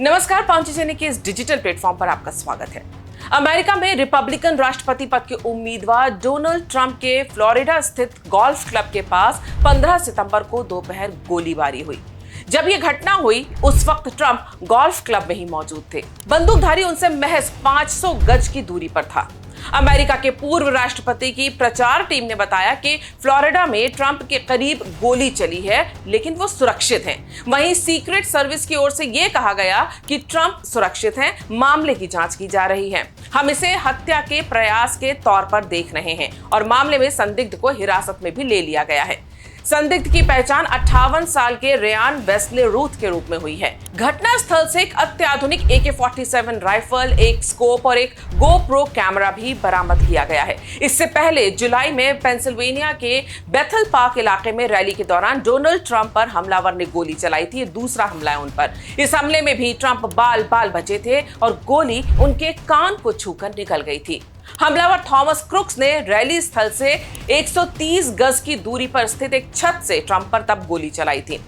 नमस्कार, पांचजन्य के इस डिजिटल प्लेटफॉर्म पर आपका स्वागत है। अमेरिका में रिपब्लिकन राष्ट्रपति पद के उम्मीदवार डोनाल्ड ट्रंप के फ्लोरिडा स्थित गोल्फ क्लब के पास 15 सितंबर को दोपहर गोलीबारी हुई। जब यह घटना हुई उस वक्त ट्रंप गोल्फ क्लब में ही मौजूद थे। बंदूकधारी उनसे महज 500 गज की दूरी पर था। अमेरिका के पूर्व राष्ट्रपति की प्रचार टीम ने बताया कि फ्लोरिडा में ट्रंप के करीब गोली चली है, लेकिन वो सुरक्षित हैं। वहीं सीक्रेट सर्विस की ओर से यह कहा गया कि ट्रंप सुरक्षित हैं, मामले की जांच की जा रही है। हम इसे हत्या के प्रयास के तौर पर देख रहे हैं और मामले में संदिग्ध को हिरासत में भी ले लिया गया है। संदिग्ध की पहचान 58 साल के रेयान वेस्ले रूथ के रूप में हुई है। घटना स्थल से एक अत्याधुनिक AK-47 राइफल, एक स्कोप और एक गोप्रो कैमरा भी बरामद किया गया है। इससे पहले जुलाई में पेंसिल्वेनिया के बेथल पार्क इलाके में रैली के दौरान डोनाल्ड ट्रंप पर हमलावर ने गोली चलाई थी। दूसरा हमला है उन पर। इस हमले में भी ट्रंप बाल बाल बचे थे और गोली उनके कान को छूकर निकल गई थी। हमलावर थॉमस क्रुक्स ने रैली स्थल से 130 गज की दूरी पर स्थित एक छत से ट्रंप पर तब गोली चलाई थी।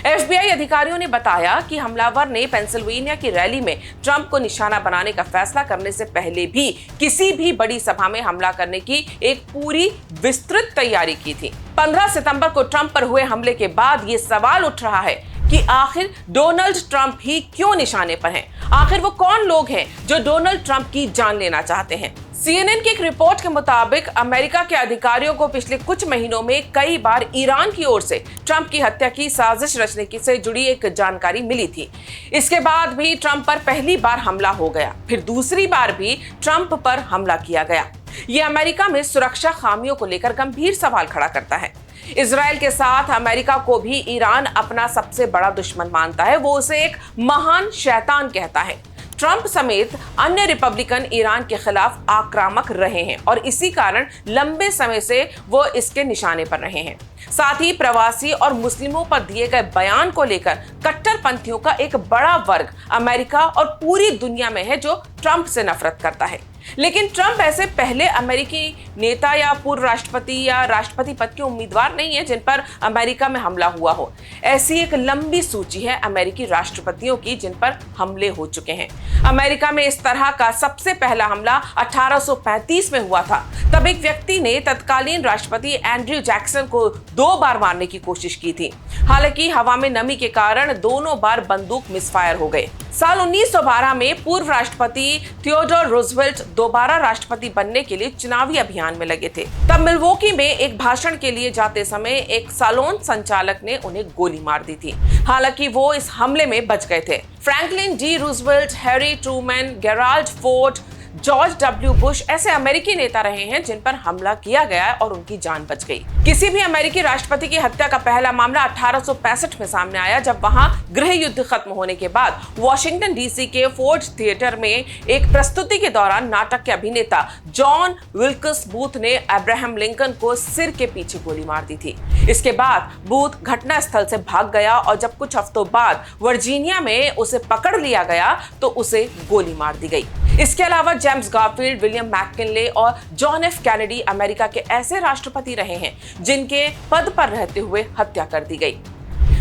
FBI अधिकारियों ने बताया कि हमलावर ने पेंसिल्वेनिया की रैली में ट्रंप को निशाना बनाने का फैसला करने से पहले भी किसी भी बड़ी सभा में हमला करने की एक पूरी विस्तृत तैयारी की थी। 15 सितंबर को ट्रंप पर हुए हमले के बाद ये सवाल उठ रहा है कि आखिर डोनाल्ड ट्रंप ही क्यों निशाने पर हैं? आखिर वो कौन लोग हैं जो डोनाल्ड ट्रंप की जान लेना चाहते हैं? CNN की एक रिपोर्ट के मुताबिक अमेरिका के अधिकारियों को पिछले कुछ महीनों में कई बार ईरान की ओर से ट्रंप की हत्या की साजिश रचने से जुड़ी एक जानकारी मिली थी। इसके बाद भी ट्रंप पर पहली बार हमला हो गया, फिर दूसरी बार भी ट्रंप पर हमला किया गया। ये अमेरिका में सुरक्षा खामियों को लेकर गंभीर सवाल खड़ा करता है। इजराइल के साथ अमेरिका को भी ईरान अपना सबसे बड़ा दुश्मन मानता है। वो उसे एक महान शैतान कहता है। ट्रंप समेत अन्य रिपब्लिकन ईरान के खिलाफ आक्रामक रहे हैं और इसी कारण लंबे समय से वो इसके निशाने पर रहे हैं। साथ ही प्रवासी और मुस्लिमों पर दिए गए बयान को लेकर कट्टरपंथियों का एक बड़ा वर्ग अमेरिका और पूरी दुनिया में है जो ट्रंप से नफरत करता है। लेकिन ट्रंप ऐसे पहले अमेरिकी नेता या पूर्व राष्ट्रपति या राष्ट्रपति पद के उम्मीदवार नहीं है जिन पर अमेरिका में हमला हुआ हो। ऐसी एक लंबी सूची है अमेरिकी राष्ट्रपतियों की जिन पर हमले हो चुके हैं। अमेरिका में इस तरह का सबसे पहला हमला 1835 में हुआ था। तब एक व्यक्ति ने तत्कालीन राष्ट्रपति एंड्रयू जैक्सन को 2 बार मारने की कोशिश की थी। हालांकि हवा में नमी के कारण दोनों बार बंदूक मिसफायर हो गए। साल 1912 में पूर्व राष्ट्रपति थियोडोर रूजवेल्ट दोबारा राष्ट्रपति बनने के लिए चुनावी अभियान में लगे थे। तब मिल्वॉकी में एक भाषण के लिए जाते समय एक सैलून संचालक ने उन्हें गोली मार दी थी। हालांकि वो इस हमले में बच गए थे। Franklin D Roosevelt, Harry Trueman, Gerald Ford, George W. Bush ऐसे अमेरिकी नेता रहे हैं जिन पर हमला किया गया और उनकी जान बच गई। किसी भी अमेरिकी राष्ट्रपति की हत्या का पहला मामला 1865 में सामने आया, जब वहां गृह युद्ध खत्म होने के बाद वॉशिंगटन DC के फोर्ड थिएटर में एक प्रस्तुति के दौरान नाटक के अभिनेता जॉन विल्कस बूथ ने अब्राहम लिंकन को सिर के पीछे गोली मार दी थी। इसके बाद बूथ घटना स्थल से भाग गया और जब कुछ हफ्तों बाद वर्जीनिया में उसे पकड़ लिया गया तो उसे गोली मार दी गई। इसके अलावा जेम्स गारफील्ड, विलियम मैकिनले और जॉन F. कैनेडी अमेरिका के ऐसे राष्ट्रपति रहे हैं जिनके पद पर रहते हुए हत्या कर दी गई।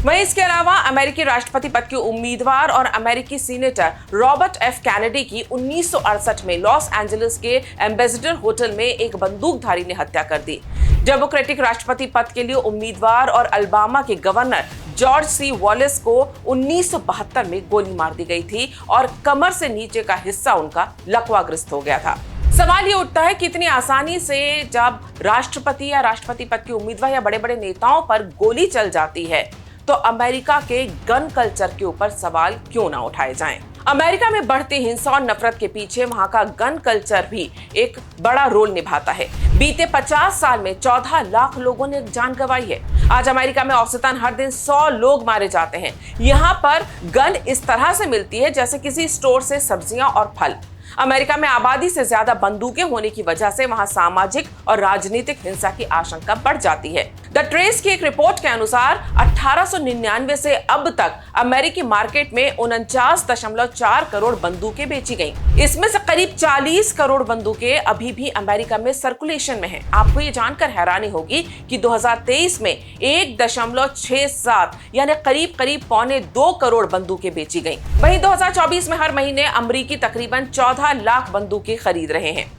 वहीं इसके अलावा अमेरिकी राष्ट्रपति पद के उम्मीदवार और अमेरिकी सीनेटर रॉबर्ट F. कैनेडी की 1968 में लॉस एंजलिस के एम्बेसडर होटल में एक बंदूकधारी ने हत्या कर दी। डेमोक्रेटिक राष्ट्रपति पद के लिए उम्मीदवार और अल्बामा के गवर्नर जॉर्ज C. वॉलेस को 1972 में गोली मार दी गई थी और कमर से नीचे का हिस्सा उनका लकवाग्रस्त हो गया था। सवाल ये उठता है कि इतनी आसानी से जब राष्ट्रपति या राष्ट्रपति पद के उम्मीदवार या बड़े बड़े नेताओं पर गोली चल जाती है तो अमेरिका के गन कल्चर के ऊपर सवाल क्यों ना उठाए जाएं? अमेरिका में बढ़ती हिंसा और नफरत के पीछे वहां का गन कल्चर भी एक बड़ा रोल निभाता है। बीते 50 साल में 14 लाख लोगों ने जान गंवाई है। आज अमेरिका में औसतन हर दिन 100 लोग मारे जाते हैं। यहाँ पर गन इस तरह से मिलती है जैसे किसी स्टोर से सब्जियां और फल। अमेरिका में आबादी से ज्यादा बंदूकें होने की वजह से वहां सामाजिक और राजनीतिक हिंसा की आशंका बढ़ जाती है। द ट्रेस की एक रिपोर्ट के अनुसार 1899 से अब तक अमेरिकी मार्केट में 49.4 करोड़ बंदूकें बेची गईं। इसमें से करीब 40 करोड़ बंदूकें अभी भी अमेरिका में सर्कुलेशन में हैं। आपको ये जानकर हैरानी होगी कि 2023 में 1.67 यानी करीब 1.25 करोड़ बंदूकें बेची गईं। वहीं 2024 में हर महीने अमेरिकी तकरीबन 14 लाख बंदूकें खरीद रहे हैं।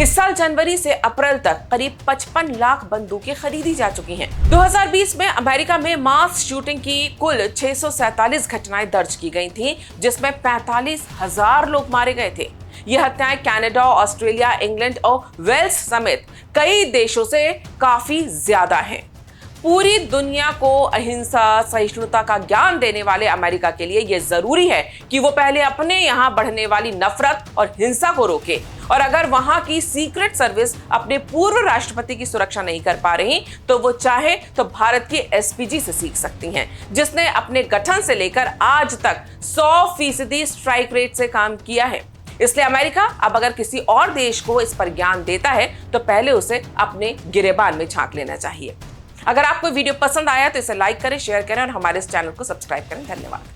इस साल जनवरी से अप्रैल तक करीब 55 लाख बंदूकें खरीदी जा चुकी हैं। 2020 में अमेरिका में मास शूटिंग की कुल 647 घटनाएं दर्ज की गई थीं, जिसमें 45,000 लोग मारे गए थे। ये हत्याएं कनाडा, ऑस्ट्रेलिया, इंग्लैंड और वेल्स समेत कई देशों से काफी ज्यादा हैं। पूरी दुनिया को अहिंसा, सहिष्णुता का ज्ञान देने वाले अमेरिका के लिए यह जरूरी है कि वो पहले अपने यहाँ बढ़ने वाली नफरत और हिंसा को रोके। और अगर वहां की सीक्रेट सर्विस अपने पूर्व राष्ट्रपति की सुरक्षा नहीं कर पा रही, तो वो चाहे तो भारत की एसपीजी से सीख सकती हैं, जिसने अपने गठन से लेकर आज तक 100% स्ट्राइक रेट से काम किया है। इसलिए अमेरिका अब अगर किसी और देश को इस पर ज्ञान देता है तो पहले उसे अपने गिरेबान में झांक लेना चाहिए। अगर आपको वीडियो पसंद आया तो इसे लाइक करें, शेयर करें और हमारे इस चैनल को सब्सक्राइब करें। धन्यवाद।